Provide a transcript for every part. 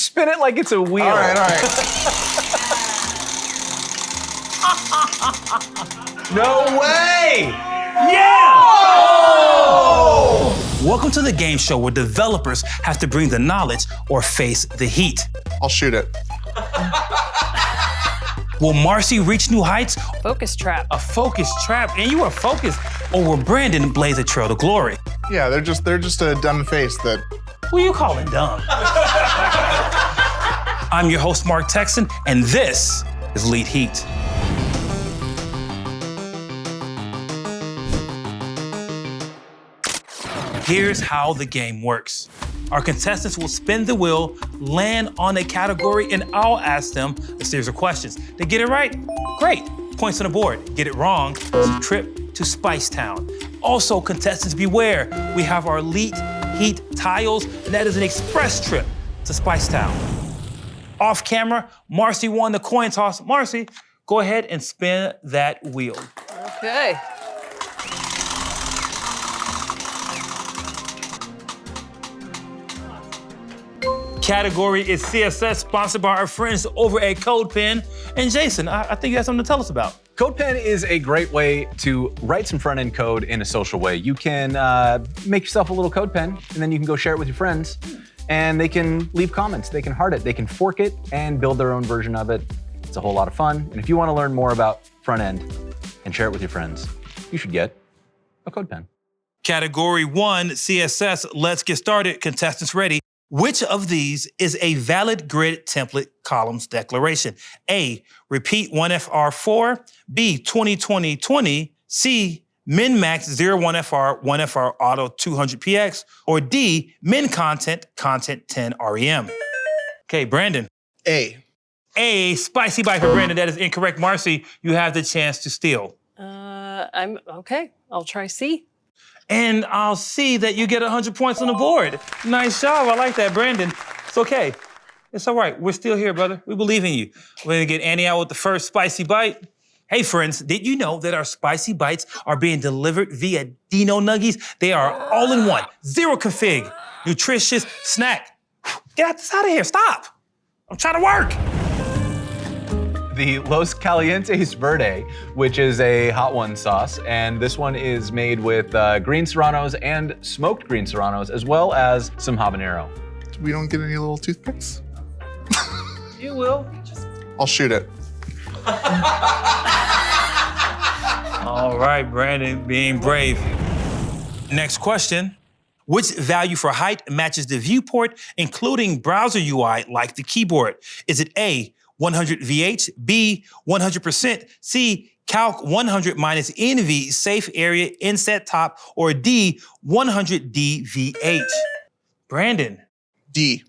Spin it like it's a wheel. All right, all right. No way! Yeah! Oh! Welcome to the game show where developers have to bring the knowledge or face the heat. I'll shoot it. Will Marcy reach new heights? Focus trap. A focus trap, and you are focused. Or will Brandon blaze a trail to glory? Yeah, they're just a dumb face that. Who you calling dumb? I'm your host, Mark Texan, and this is Leet Heat. Here's how the game works. Our contestants will spin the wheel, land on a category, and I'll ask them a series of questions. They get it right? Great. Points on the board. Get it wrong? It's a trip to Spice Town. Also, contestants beware. We have our Leet Heat tiles, and that is an express trip to Spice Town. Off camera, Marcy won the coin toss. Marcy, go ahead and spin that wheel. Okay. Category is CSS, sponsored by our friends over at CodePen. And Jason, I think you have something to tell us about. CodePen is a great way to write some front-end code in a social way. You can make yourself a little code pen, and then you can go share it with your friends, and they can leave comments, they can heart it, they can fork it, and build their own version of it. It's a whole lot of fun. And if you want to learn more about front-end and share it with your friends, you should get a code pen. Category 1, CSS. Let's get started. Contestants ready. Which of these is a valid grid template columns declaration? A, repeat 1FR4, B, 202020, C, min-max 01FR, 1FR auto 200px, or D, min content, content 10 REM. Okay, Brandon. A. A, spicy bite for Brandon. That is incorrect. Marcy, you have the chance to steal. I'm okay. I'll try C. And I'll see that you get 100 points on the board. Nice job, I like that, Brandon. It's okay. It's all right, we're still here, brother. We believe in you. We're gonna get Annie out with the first spicy bite. Hey friends, did you know that our spicy bites are being delivered via Dino Nuggies? They are all in one, zero config, nutritious snack. Get this out of here, stop. I'm trying to work. The Los Calientes Verde, which is a hot one sauce, and this one is made with green serranos and smoked green serranos, as well as some habanero. We don't get any little toothpicks? You will. I'll shoot it. All right, Brandon, being brave. Next question. Which value for height matches the viewport, including browser UI like the keyboard? Is it A, 100 VH, B, 100%, C, calc 100 minus NV, safe area, inset top, or D, 100 DVH? Brandon. D.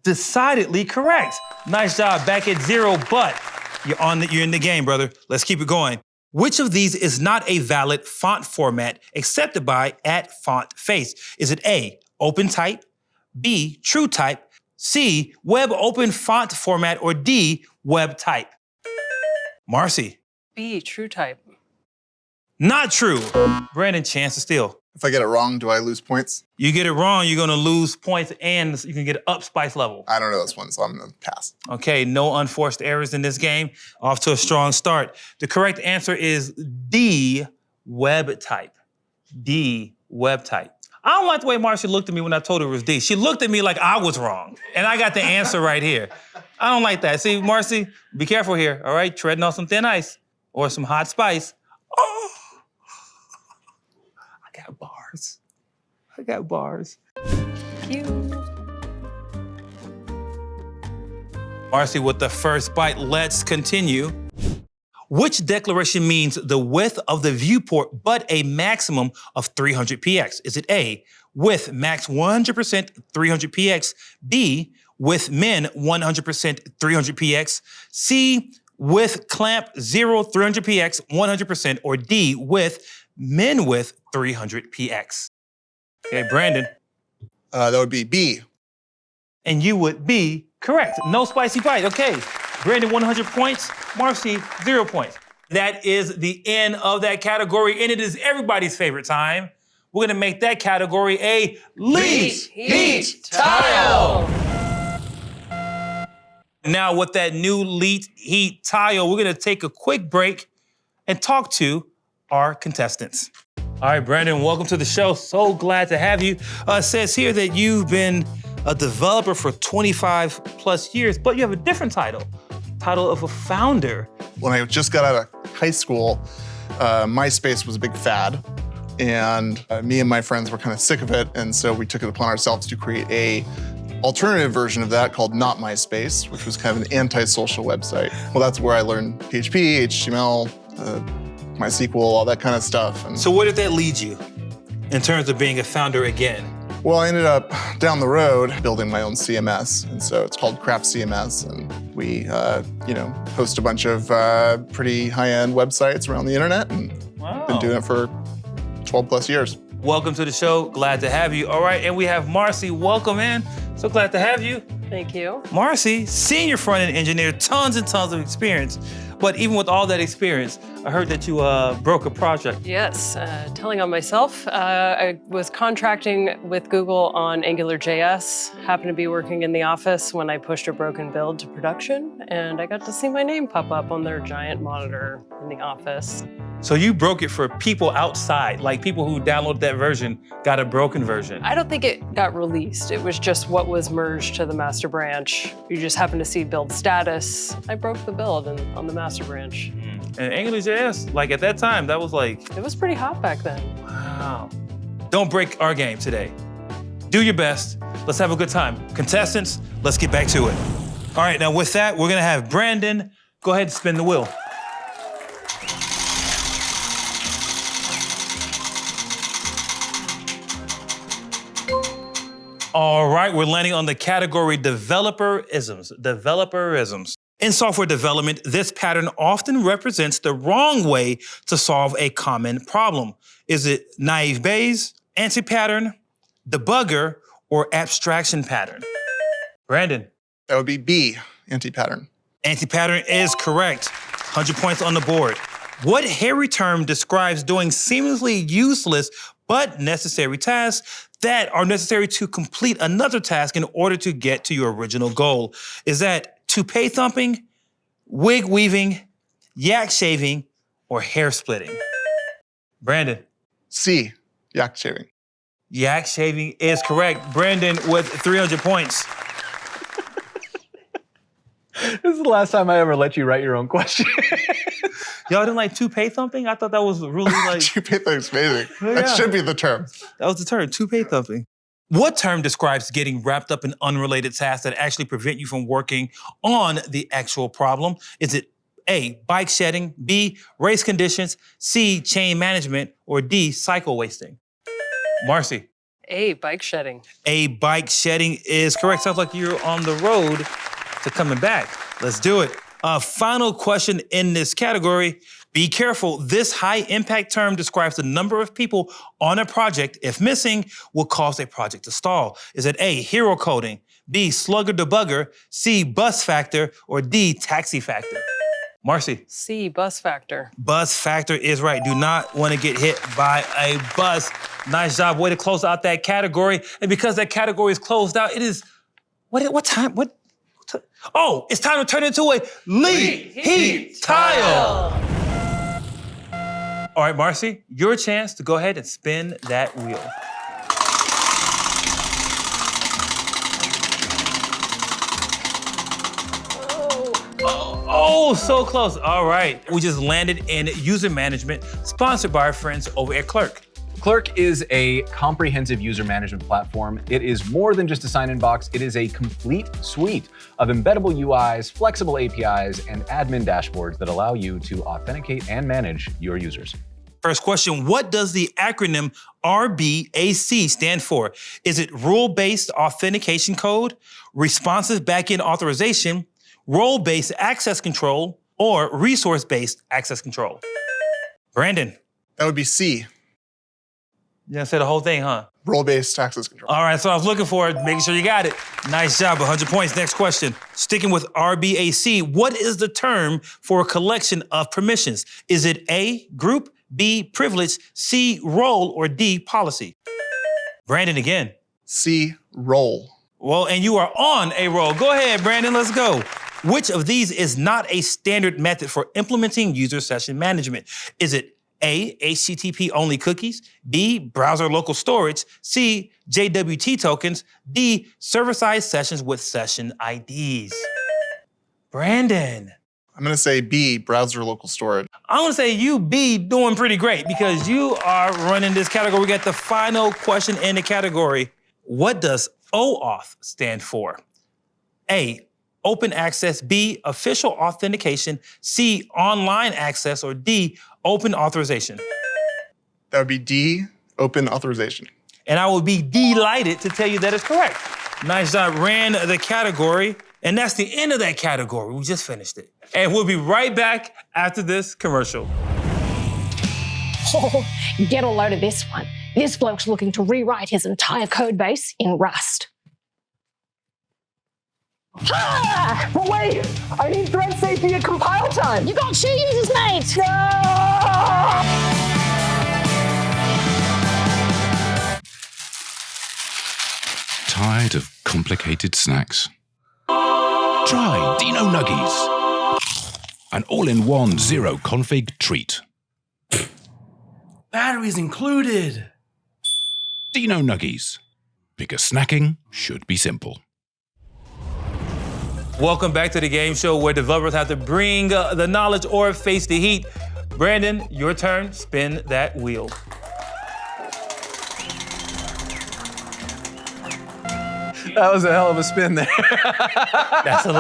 Decidedly correct. Nice job, back at 0, but you're in the game, brother. Let's keep it going. Which of these is not a valid font format accepted by @FontFace? Is it A, open type, B, true type, C, web open font format, or D, web type? Marcy. B, true type. Not true. Brandon, chance to steal. If I get it wrong, do I lose points? You get it wrong, you're gonna lose points and you can get up spice level. I don't know this one, so I'm gonna pass. Okay, no unforced errors in this game. Off to a strong start. The correct answer is D, web type. D, web type. I don't like the way Marcy looked at me when I told her it was D. She looked at me like I was wrong, and I got the answer right here. I don't like that. See, Marcy, be careful here, all right? Treading on some thin ice or some hot spice. Oh, I got bars. I got bars. Thank you. Marcy with the first bite. Let's continue. Which declaration means the width of the viewport but a maximum of 300px? Is it A, with max 100% 300px, B, with min 100% 300px, C, with clamp 0 300px 100%, or D, with min width 300px? Okay, Brandon. That would be B. And you would be correct. No spicy bite. Okay. Brandon, 100 points. Marcy, 0 points. That is the end of that category, and it is everybody's favorite time. We're gonna make that category a Leet Heat tile. Now with that new Leet Heat tile, we're gonna take a quick break and talk to our contestants. All right, Brandon, welcome to the show. So glad to have you. It says here that you've been a developer for 25 plus years, but you have a different title of a founder. When I just got out of high school, MySpace was a big fad. And me and my friends were kind of sick of it. And so we took it upon ourselves to create a alternative version of that called Not MySpace, which was kind of an anti-social website. Well, that's where I learned PHP, HTML, MySQL, all that kind of stuff. And So where did that lead you in terms of being a founder again? well, I ended up down the road building my own CMS. And so it's called Craft CMS. And we, host a bunch of pretty high-end websites around the internet. And Wow. been doing it for 12 plus years. Welcome to the show. Glad to have you. All right, and we have Marcy. Welcome in. So glad to have you. Thank you. Marcy, senior front-end engineer, tons and tons of experience. But even with all that experience, I heard that you broke a project. Yes, telling on myself. I was contracting with Google on AngularJS, happened to be working in the office when I pushed a broken build to production, and I got to see my name pop up on their giant monitor in the office. So you broke it for people outside, like people who downloaded that version got a broken version. I don't think it got released. It was just what was merged to the master branch. You just happened to see build status. I broke the build on the master branch. And AngularJS, like at that time, that was like, It was pretty hot back then. wow. Don't break our game today. Do your best. Let's have a good time. Contestants, let's get back to it. All right, now with that, we're gonna have Brandon go ahead and spin the wheel. All right, we're landing on the category Developerisms. Developerisms. In software development, this pattern often represents the wrong way to solve a common problem. Is it naive Bayes, anti-pattern, debugger, or abstraction pattern? Brandon, That would be B, anti-pattern. anti-pattern is correct. 100 points on the board. What hairy term describes doing seemingly useless but necessary tasks that are necessary to complete another task in order to get to your original goal? Is that toupee thumping, wig weaving, yak shaving, or hair splitting? Brandon, C, yak shaving. yak shaving is correct. Brandon with 300 points. This is the last time I ever let you write your own question. Y'all didn't like toupee thumping? I thought that was really like, Toupee thumping's amazing. Yeah. That should be the term. that was the term, toupee thumping. What term describes getting wrapped up in unrelated tasks that actually prevent you from working on the actual problem? Is it A, bike shedding, B, race conditions, C, chain management, or D, cycle wasting? Marcy, A, bike shedding. A, bike shedding is correct. Sounds like you're on the road to coming back. Let's do it. Final question in this category. Be careful. This high-impact term describes the number of people on a project, if missing, will cause a project to stall. Is it A, hero coding, B, slugger debugger, C, bus factor, or D, taxi factor? Marcy, C, bus factor. bus factor is right. Do not want to get hit by a bus. Nice job. Way to close out that category. And because that category is closed out, it is, what time? Oh, it's time to turn into a Leet Heat tile. All right, Marcy, your chance to go ahead and spin that wheel. Oh, so close. All right, we just landed in user management, sponsored by our friends over at Clerk. Clerk is a comprehensive user management platform. It is more than just a sign-in box. It is a complete suite of embeddable UIs, flexible APIs, and admin dashboards that allow you to authenticate and manage your users. First question, what does the acronym RBAC stand for? Is it rule-based authentication code, responsive backend authorization, role-based access control, or resource-based access control? Brandon. That would be C, You gonna say the whole thing, huh? role-based access control. All right, so I was looking for it, making sure you got it. Nice job, 100 points. Next question. Sticking with RBAC, what is the term for a collection of permissions? Is it A, group, B, privilege, C, role, or D, policy? Brandon again. C, role. Well, and you are on a roll. Go ahead, Brandon, let's go. Which of these is not a standard method for implementing user session management? Is it A, HTTP-only cookies, B, browser local storage, C, JWT tokens, D, server-side sessions with session IDs? Brandon. I'm going to say B, browser local storage. I'm gonna say you B doing pretty great because you are running this category. We got the final question in the category. What does OAuth stand for? A, open access, B, official authentication, C, online access, or D, open authorization? That would be D, open authorization. And I will be delighted to tell you that is correct. Nice job, ran the category. And that's the end of that category. We just finished it. And we'll be right back after this commercial. Oh, get a load of this one. This bloke's looking to rewrite his entire code base in Rust. Ah! But wait, I need thread safety at compile time. You got 2 users, mate! Tired of complicated snacks? Try Dino Nuggies. An all-in-one zero-config treat. Batteries included. Dino Nuggies. Because snacking should be simple. Welcome back to the game show where developers have to bring the knowledge or face the heat. Brandon, your turn. Spin that wheel. That was a hell of a spin there. That's a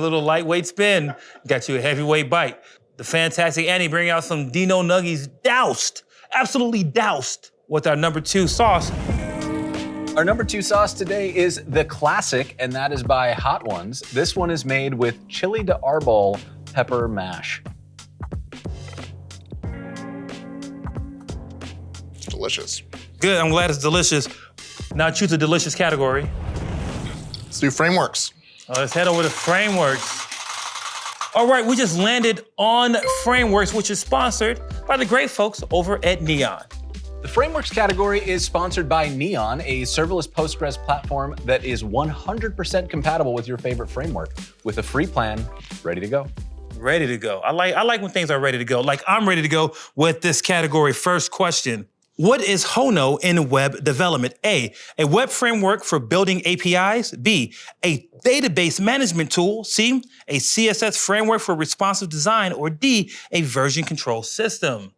little lightweight spin. Got you a heavyweight bite. The fantastic Annie bring out some Dino Nuggies doused, absolutely doused with our number 2 sauce. Our number 2 sauce today is the classic, and that is by Hot Ones. This one is made with chili de arbol pepper mash. It's delicious. Good, I'm glad it's delicious. Now choose a delicious category. Let's do frameworks. Let's head over to frameworks. All right, we just landed on frameworks, which is sponsored by the great folks over at Neon. The frameworks category is sponsored by Neon, a serverless Postgres platform that is 100% compatible with your favorite framework, with a free plan ready to go. Ready to go. I like when things are ready to go. Like I'm ready to go with this category. First question. What is Hono in web development? A web framework for building APIs. B, a database management tool. C, a CSS framework for responsive design. Or D, a version control system.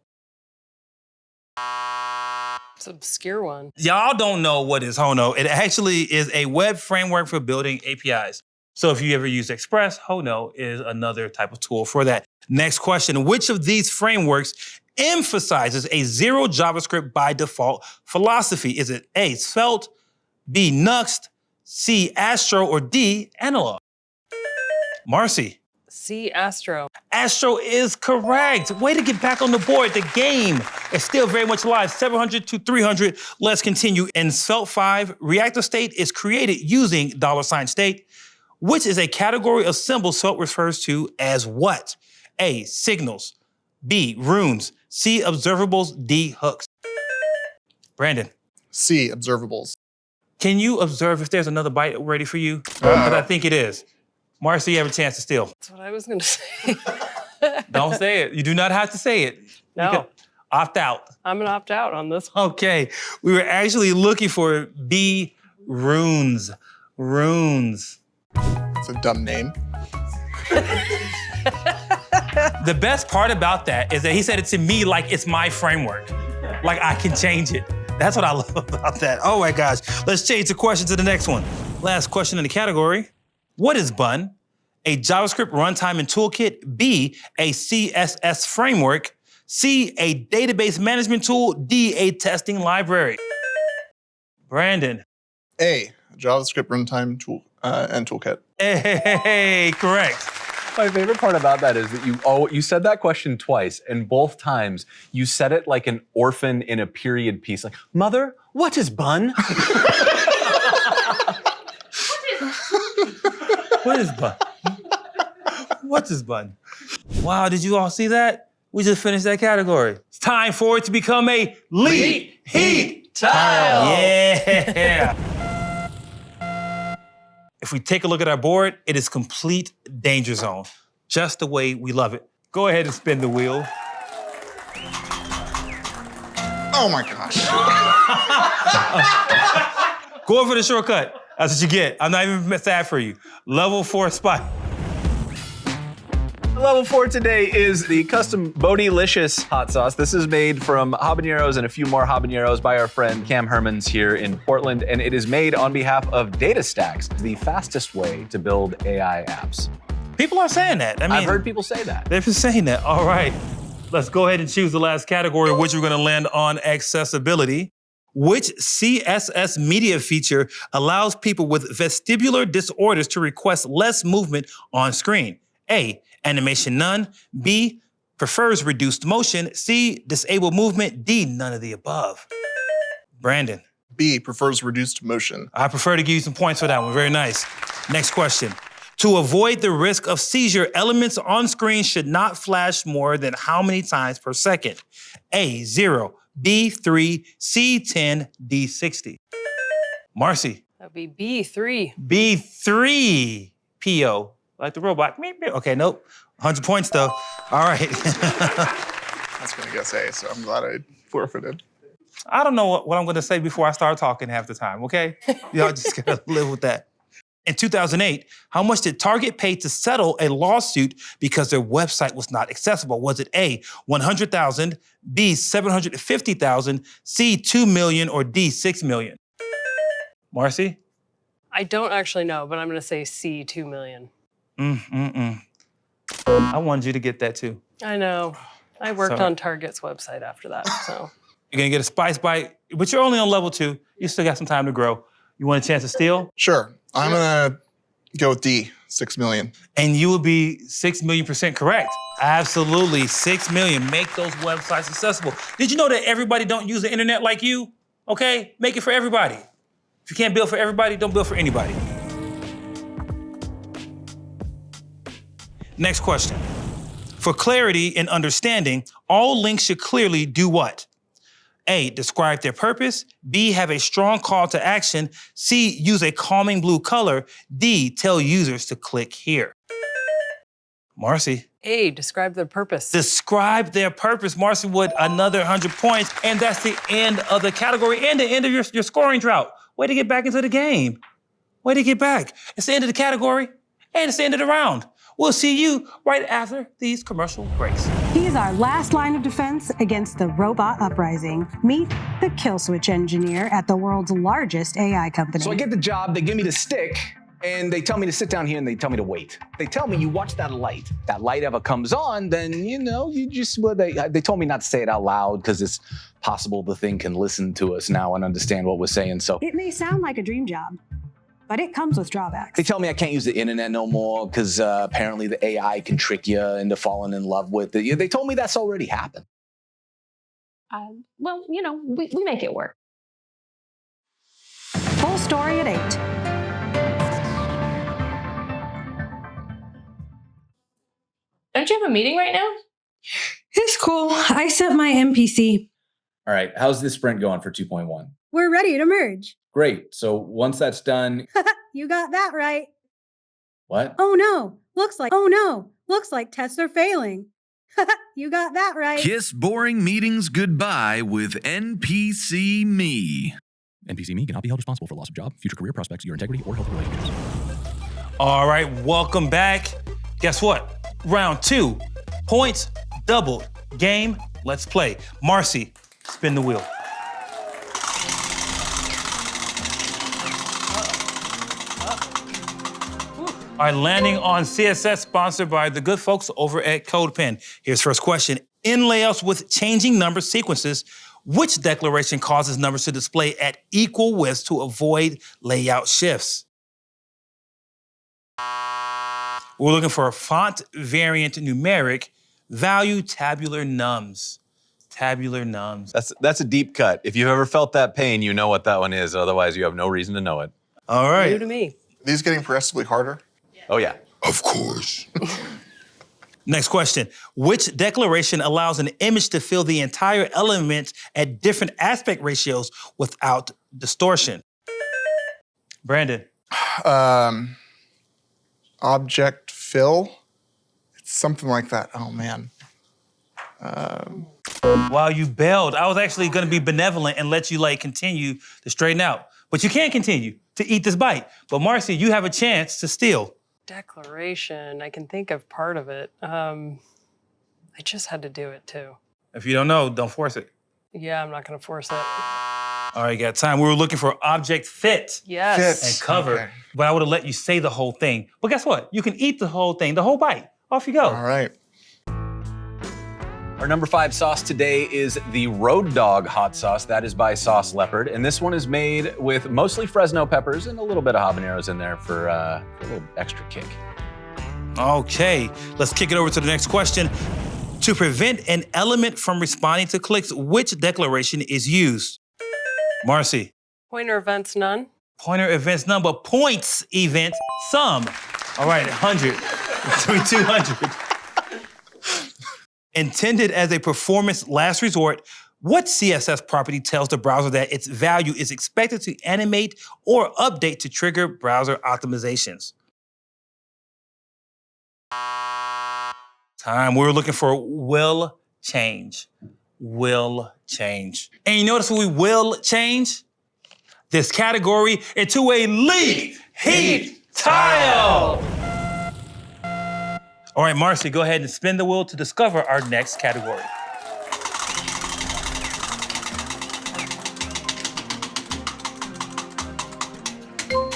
It's an obscure one. Y'all don't know what is Hono. It actually is a web framework for building APIs. So if you ever use Express, Hono is another type of tool for that. Next question, which of these frameworks emphasizes a zero JavaScript by default philosophy? Is it A, Svelte, B, Nuxt, C, Astro, or D, Analog? Marcy. C, Astro. Astro is correct. Way to get back on the board. The game is still very much alive. 700 to 300. Let's continue. In Svelte 5, reactor state is created using $state, which is a category of symbols Svelte refers to as what? A, signals. B, runes. C, observables. D, hooks. Brandon. C, observables. Can you observe if there's another byte ready for you? Because I think it is. Marcy, you have a chance to steal. That's what I was going to say. Don't say it. You do not have to say it. No. You can opt out. I'm going to opt out on this one. Okay. We were actually looking for B, runes. Runes. It's a dumb name. The best part about that is that he said it to me like it's my framework. Like I can change it. That's what I love about that. Oh my gosh. Let's change the question to the next one. Last question in the category. What is Bun? A JavaScript runtime and toolkit. B, a CSS framework. C, a database management tool. D, a testing library. Brandon. A, JavaScript runtime tool and toolkit. Hey, correct. My favorite part about that is that you said that question twice, and both times you said it like an orphan in a period piece. Like, Mother, what is Bun? What is Bun? What is Bun? Wow, did you all see that? We just finished that category. It's time for it to become a Leet Heat Tile. Yeah. If we take a look at our board, it is complete danger zone, just the way we love it. Go ahead and spin the wheel. Oh my gosh. Go for the shortcut. That's what you get. I'm not even sad for you. Level 4 spot. Level 4 today is the custom Bodylicious hot sauce. This is made from habaneros and a few more habaneros by our friend Cam Hermans here in Portland, and it is made on behalf of DataStax, the fastest way to build AI apps. People are saying that. I mean, I've heard people say that. They've been saying that. All right. Let's go ahead and choose the last category, which we're going to land on accessibility. Which CSS media feature allows people with vestibular disorders to request less movement on screen? A, animation none. B, prefers reduced motion. C, disable movement. D, none of the above. Brandon. B, prefers reduced motion. I prefer to give you some points for that one. Very nice. Next question. To avoid the risk of seizure, elements on screen should not flash more than how many times per second? A, 0. B, 3. C, 10. D, 60. Marcy. That would be B3. B3. P.O. Like the robot. Okay, nope. 100 points though. All right. I was gonna guess A, so I'm glad I forfeited. I don't know what I'm gonna say before I start talking half the time, okay? Y'all just gotta live with that. In 2008, how much did Target pay to settle a lawsuit because their website was not accessible? Was it A, 100,000, B, 750,000, C, 2 million, or D, 6 million? Marcy? I don't actually know, but I'm going to say C, 2 million. I wanted you to get that too. I know. I worked Sorry. on Target's website after that, so. You're gonna get a spice bite, but you're only on level 2. You still got some time to grow. You want a chance to steal? Sure, I'm gonna go with D, 6 million. And you will be 6 million% correct. Absolutely, 6 million. Make those websites accessible. Did you know that everybody don't use the internet like you? Okay, make it for everybody. If you can't build for everybody, don't build for anybody. Next question. For clarity and understanding, all links should clearly do what? A, describe their purpose. B, have a strong call to action. C, use a calming blue color. D, tell users to click here. Marcy. A, describe the purpose. Describe their purpose. Marcy with another 100 points. And that's the end of the category and the end of your scoring drought. Way to get back into the game. Way to get back. It's the end of the category and it's the end of the round. We'll see you right after these commercial breaks. He's our last line of defense against the robot uprising. Meet the kill switch engineer at the world's largest AI company. So I get the job, they give me the stick, and they tell me to sit down here and they tell me to wait. They tell me you watch that light. That light ever comes on, then you just, well, they told me not to say it out loud because it's possible the thing can listen to us now and understand what we're saying, so. It may sound like a dream job, but it comes with drawbacks. They tell me I can't use the internet no more because apparently the AI can trick you into falling in love with it. They told me that's already happened. Well, we make it work. Full story at 8. Don't you have a meeting right now? It's cool. I sent my MPC. All right, how's this sprint going for 2.1? We're ready to merge. Great, so once that's done, You got that right. what? Oh no, looks like tests are failing. You got that right. Kiss boring meetings goodbye with NPC Me. NPC Me cannot be held responsible for loss of job, future career prospects, your integrity, or healthy relationships. All right, welcome back. Guess what? Round 2. Points doubled. Game, let's play. Marcy, spin the wheel. All right, landing on CSS, sponsored by the good folks over at CodePen. Here's first question. In layouts with changing number sequences, which declaration causes numbers to display at equal widths to avoid layout shifts? We're looking for a font variant numeric value tabular nums. Tabular nums. That's a deep cut. If you've ever felt that pain, you know what that one is. Otherwise, you have no reason to know it. All right. New to me. Are these getting progressively harder? Oh, yeah. Of course. Next question. Which declaration allows an image to fill the entire element at different aspect ratios without distortion? Brandon. Object fill. It's something like that. Oh man. Wow, you bailed. I was actually gonna be benevolent and let you continue to straighten out. But you can't continue to eat this bite. But Marcy, you have a chance to steal. Declaration, I can think of part of it. I just had to do it too. If you don't know, don't force it. Yeah, I'm not gonna force it. All right, you got time. We were looking for object fit. Yes. And cover. Okay. But I would have let you say the whole thing. But guess what? You can eat the whole thing, the whole bite. Off you go. All right. Our number 5 sauce today is the Road Dog hot sauce. That is by Sauce Leopard. And this one is made with mostly Fresno peppers and a little bit of habaneros in there for a little extra kick. Okay, let's kick it over to the next question. To prevent an element from responding to clicks, which declaration is used? Marcy. Pointer events none. Pointer events none, but points event some. All right, 100. 200. Intended as a performance last resort, what CSS property tells the browser that its value is expected to animate or update to trigger browser optimizations? Time. We're looking for will change. Will change. And you notice we will change this category into a Leet Heat tile. All right, Marcy, go ahead and spin the wheel to discover our next category.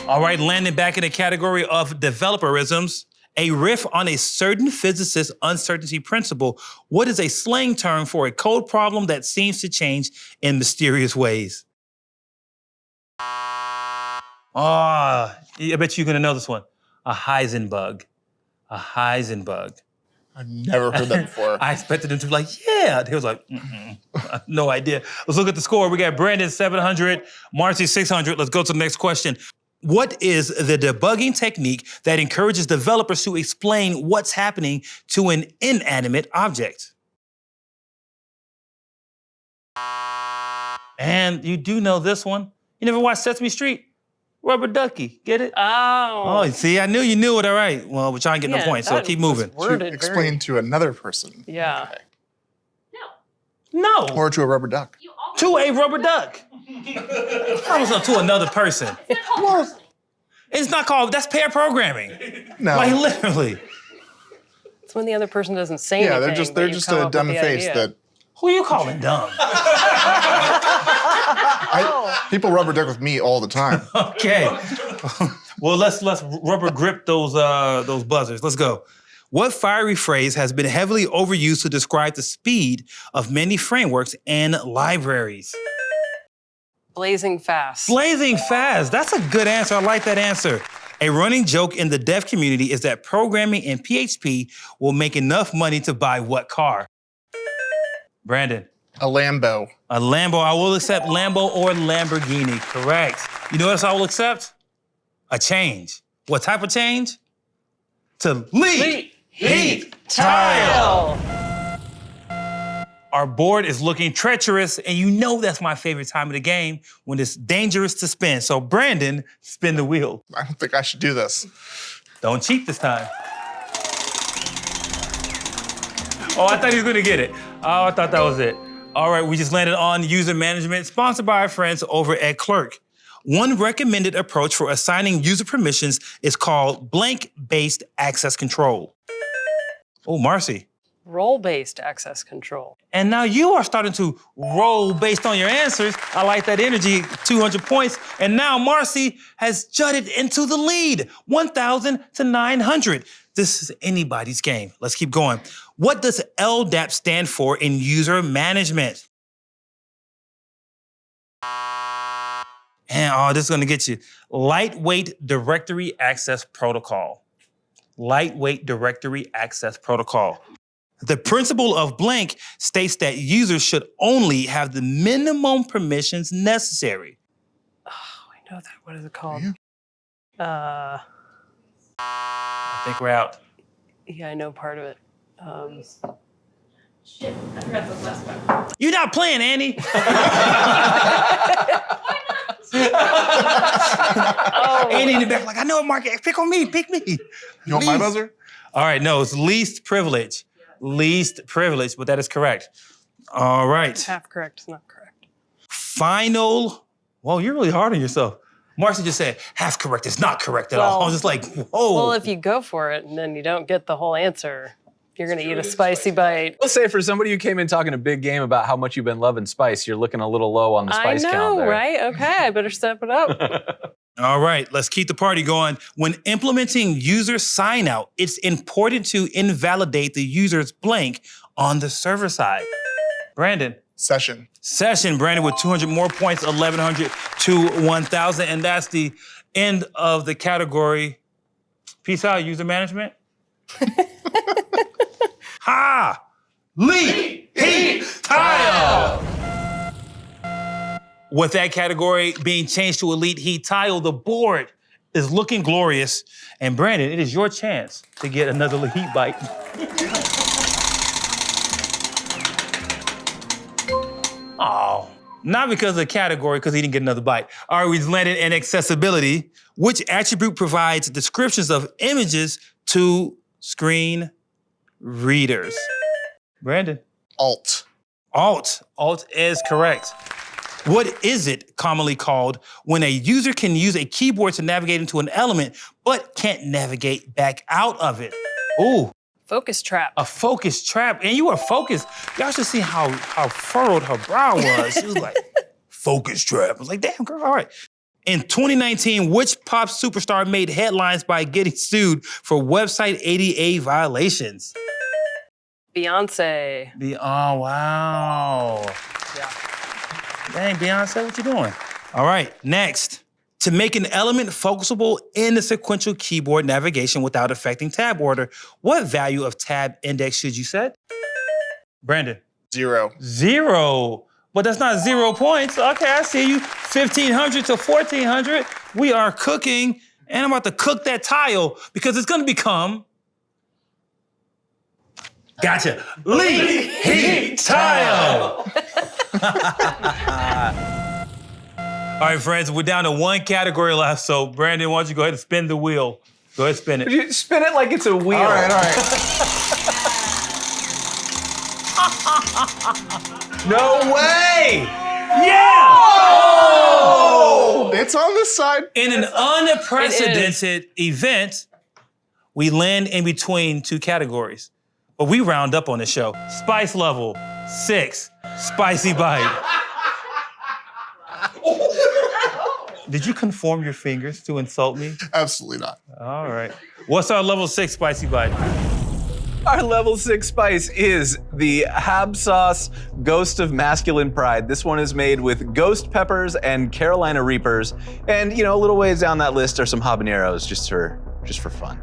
All right, landing back in the category of developerisms, a riff on a certain physicist's uncertainty principle. What is a slang term for a code problem that seems to change in mysterious ways? I bet you're gonna know this one. A Heisenbug. A Heisenbug. I've never heard that before. I expected him to be like, yeah. He was like, no idea. Let's look at the score. We got Brandon 700, Marcy 600. Let's go to the next question. What is the debugging technique that encourages developers to explain what's happening to an inanimate object? And you do know this one. You never watched Sesame Street? Rubber ducky, get it? Oh, see, I knew you knew it, all right. Well, we're trying to get no points, so keep moving. To explain to another person. Yeah. Okay. No. Or to a rubber duck. To a rubber duck. I was up to another person. It's not called, that's pair programming. No. Like literally. It's when the other person doesn't say anything. Yeah, they're just a dumb face that. Who are you calling dumb? People rubber duck with me all the time. Okay. Well, let's rubber grip those buzzers. Let's go. What fiery phrase has been heavily overused to describe the speed of many frameworks and libraries? Blazing fast. Blazing fast. That's a good answer. I like that answer. A running joke in the dev community is that programming in PHP will make enough money to buy what car? Brandon. A Lambo. A Lambo. I will accept Lambo or Lamborghini. Correct. You know what else I will accept? A change. What type of change? To Leet Heat tile. Our board is looking treacherous, and you know that's my favorite time of the game when it's dangerous to spin. So Brandon, spin the wheel. I don't think I should do this. Don't cheat this time. Oh, I thought he was gonna get it. Oh, I thought that was it. All right, we just landed on user management, sponsored by our friends over at Clerk. One recommended approach for assigning user permissions is called blank-based access control. Oh, Marcy. Role-based access control. And now you are starting to roll based on your answers. I like that energy, 200 points. And now Marcy has jutted into the lead, 1,000 to 900. This is anybody's game. Let's keep going. What does LDAP stand for in user management? And this is gonna get you. Lightweight Directory Access Protocol. Lightweight Directory Access Protocol. The principle of blank states that users should only have the minimum permissions necessary. Oh, I know that. What is it called? Yeah. I think we're out. Yeah, I know part of it. Shit, I forgot the last one. You're not playing, Annie. Why not? Andy in the back, like, I know, Mark, pick on me, pick me. You want my buzzer? All right, no, it's least privilege. Least privilege, but that is correct. All right. Half correct is not correct. Final, well, you're really hard on yourself. Marcy just said, half correct is not correct at all. I was just like, whoa. Well, if you go for it and then you don't get the whole answer, you're gonna eat a spicy bite. I'll say for somebody who came in talking a big game about how much you've been loving spice, you're looking a little low on the spice count I know, there. right? Okay, I better step it up. All right, let's keep the party going. When implementing user sign out, it's important to invalidate the user's blank on the server side. Brandon. Session. Session, Brandon with 200 more points, 1,100 to 1,000. And that's the end of the category. Peace out, user management. Ha! Leet Heat Tile! With that category being changed to Elite Heat Tile, the board is looking glorious. And Brandon, it is your chance to get another Heat bite. Oh, not because of the category, because he didn't get another bite. All right, we landed in accessibility. Which attribute provides descriptions of images to screen readers? Brandon. Alt. Alt. Alt is correct. What is it commonly called when a user can use a keyboard to navigate into an element, but can't navigate back out of it? Ooh. Focus trap. A focus trap. And you were focused. Y'all should see how furrowed her brow was. She was like, focus trap. I was like, damn, girl, all right. In 2019, which pop superstar made headlines by getting sued for website ADA violations? Beyonce. Oh, wow. Yeah. Dang, Beyonce, what you doing? All right, next. To make an element focusable in the sequential keyboard navigation without affecting tab order, what value of tab index should you set? Brandon. 0. 0. But that's not 0 points. Okay, I see you. 1,500 to 1,400. We are cooking, and I'm about to cook that tile because it's gonna become... Gotcha. Leet Heat Tile. All right, friends, we're down to one category left, so Brandon, why don't you go ahead and spin the wheel? Go ahead and spin it. You spin it like it's a wheel. All right, all right. No way! Yeah! Oh! It's on this side. In an unprecedented event, we land in between two categories. But we round up on the show. Spice level, 6, spicy bite. Did you conform your fingers to insult me? Absolutely not. All right. What's our level 6 spicy bite? Our level 6 spice is the Hab Sauce Ghost of Masculine Pride. This one is made with ghost peppers and Carolina Reapers. And, you know, a little ways down that list are some habaneros just for fun.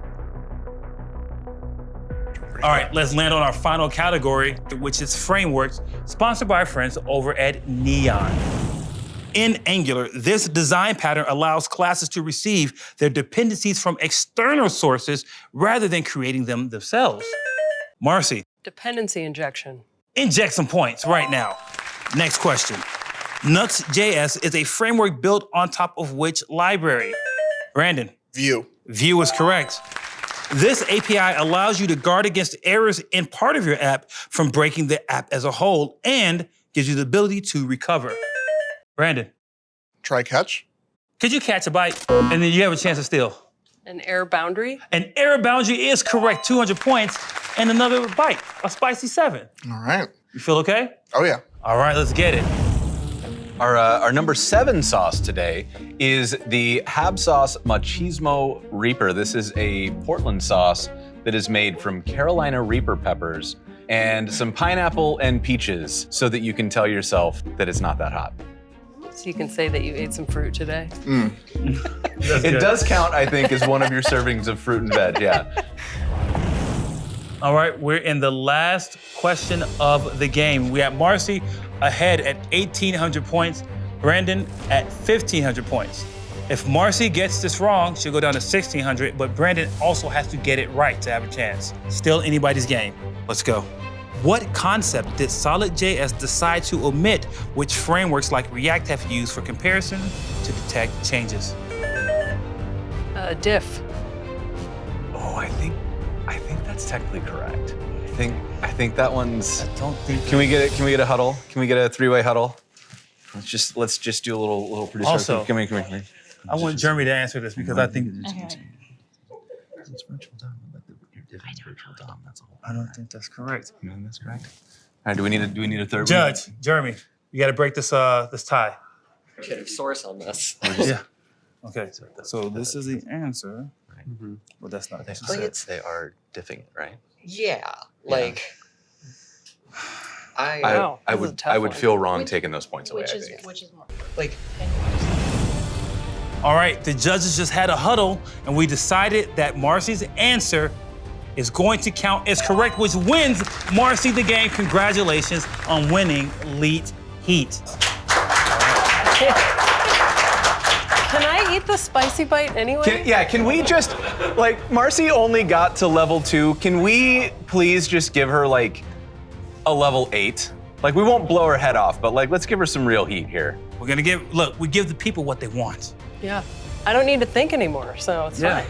All right, let's land on our final category, which is frameworks, sponsored by our friends over at Neon. In Angular, this design pattern allows classes to receive their dependencies from external sources rather than creating them themselves. Marcy. Dependency injection. Inject some points right now. Next question. Nuxt.js is a framework built on top of which library? Brandon. Vue. Vue is correct. This API allows you to guard against errors in part of your app from breaking the app as a whole and gives you the ability to recover. Brandon. Try catch. Could you catch a bite? And then you have a chance to steal. An error boundary? An error boundary is correct, 200 points, and another bite, a spicy 7. All right. You feel okay? Oh, yeah. All right, let's get it. Our number 7 sauce today is the Hab Sauce Machismo Reaper. This is a Portland sauce that is made from Carolina Reaper peppers and some pineapple and peaches so that you can tell yourself that it's not that hot. So you can say that you ate some fruit today. It does count, I think, as one of your servings of fruit and veg, yeah. All right, we're in the last question of the game. We have Marcy ahead at 1,800 points, Brandon at 1,500 points. If Marcy gets this wrong, she'll go down to 1,600, but Brandon also has to get it right to have a chance. Still anybody's game. Let's go. What concept did Solid.js decide to omit, which frameworks like React have used for comparison to detect changes? Diff. Oh, I think that's technically correct. I think that one's. I don't think. Can we get a huddle? Can we get a three-way huddle? Let's just do a little producer. Also, come here. I want Jeremy to answer this because I think. I don't think that's correct. That's correct. All right, do we need a third one? Judge, Jeremy, you got to break this tie. Get source on this. Yeah. Okay. So this is the answer. Right. Well, that's not. They are diffing it, right? Yeah, like Wow, I this is a would tough one. feel wrong taking those points away. Which I is think. more. like All right, the judges just had a huddle, and we decided that Marcy's answer is going to count as correct, which wins Marcy the game. Congratulations on winning Leet Heat. Can I eat the spicy bite anyway? Can we just, Marcy only got to level 2. Can we please just give her a level 8? We won't blow her head off, but let's give her some real heat here. We're gonna we give the people what they want. Yeah. I don't need to think anymore, so it's fine.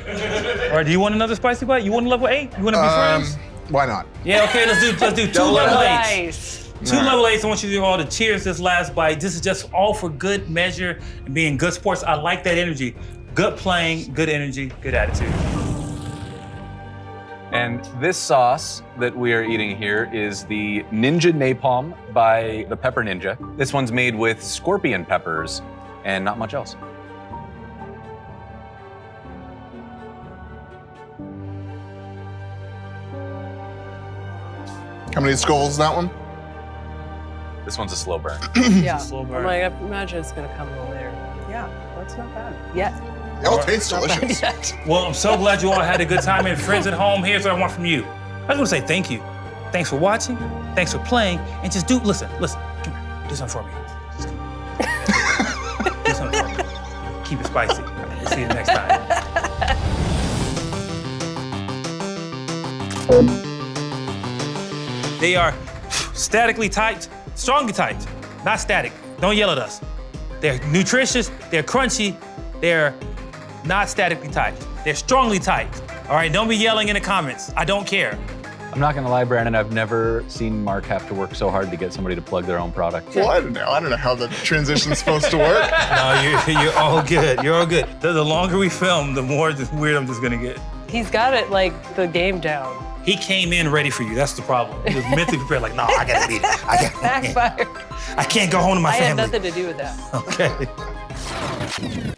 All right, do you want another spicy bite? You want a level 8? You want to be friends? Why not? Yeah, okay, let's do 2 level 8s. Nice. 2 level 8s. I want you to do all the cheers this last bite. This is just all for good measure and being good sports. I like that energy. Good playing, good energy, good attitude. And this sauce that we are eating here is the Ninja Napalm by the Pepper Ninja. This one's made with scorpion peppers and not much else. How many skulls is that one? This one's a slow burn. Yeah. Slow burn. I imagine it's gonna come a little later. Yeah, that's not bad. Yet. It all tastes Not bad delicious. yet. Well, I'm so glad you all had a good time. And friends at home, here's what I want from you. I just want to say thank you. Thanks for watching. Thanks for playing. And just listen. Come here. Do something for me. Just come here. Do something for me. Keep it spicy. We'll see you next time. They are statically typed, strongly typed, not static. Don't yell at us. They're nutritious, they're crunchy, they're not statically typed. They're strongly typed. All right, don't be yelling in the comments. I don't care. I'm not gonna lie, Brandon, I've never seen Mark have to work so hard to get somebody to plug their own product. Well, I don't know how the transition's supposed to work. No, you're all good. You're all good. The longer we film, the more weird I'm just gonna get. He's got it the game down. He came in ready for you. That's the problem. He was mentally prepared. No, I gotta beat it. Backfired. I can't go home to my I had family. nothing to do with that. Okay.